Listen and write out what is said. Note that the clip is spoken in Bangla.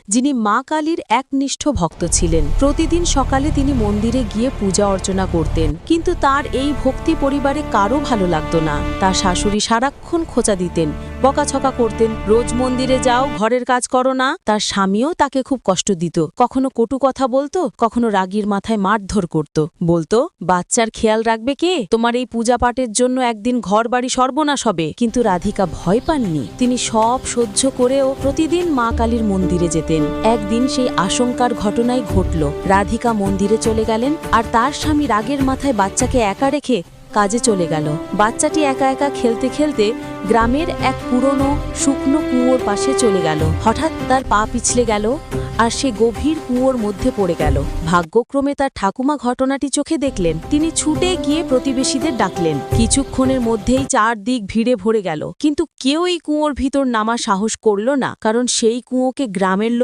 যিনি মা কালীর একনিষ্ঠ ভক্ত ছিলেন। প্রতিদিন সকালে তিনি মন্দিরে গিয়ে পূজা অর্চনা করতেন, কিন্তু তার এই ভক্তি পরিবারে কারো ভালো লাগতো না। তার শাশুড়ি সারাক্ষণ খোঁচা দিতেন, বকাছকা করতেন, রোজ মন্দিরে যাও, ঘরের কাজ করো না। তার স্বামীও তাকে খুব কষ্ট দিত, কখনো কটু কথা বলতো, কখনো রাগীর মাথায় মারধর করত। বলতো, বাচ্চার খেয়াল রাখবে কে? তোমার এই পূজা পাঠের জন্য একদিন ঘর বাড়ি সর্বনাশ হবে। কিন্তু রাধিকা ভয় পাননি। তিনি সব সহ্য করেও প্রতিদিন মা কালীর মন্দিরে যেতেন। একদিন সেই আশঙ্কার ঘটনাই ঘটল। রাধিকা মন্দিরে চলে গেলেন, আর তার স্বামী রাগের মাথায় বাচ্চাকে একা রেখে কাজে চলে গেল। বাচ্চাটি একা একা খেলতে খেলতে গ্রামের এক পুরনো শুকনো কুয়োর পাশে চলে গেল। হঠাৎ তার পা পিছলে গেল, আর সে গভীর কুয়োর মধ্যে পড়ে গেল। ভাগ্যক্রমে তার ঠাকুমা ঘটনাটি চোখে দেখলেন। তিনি ছুটে গিয়ে প্রতিবেশীদের ডাকলেন। কিছুক্ষণের মধ্যেই চারদিক ভিড়ে ভরে গেল, কিন্তু কেউ এই কুয়োর ভিতর নামার সাহস করল না, কারণ সেই কুয়োকে গ্রামের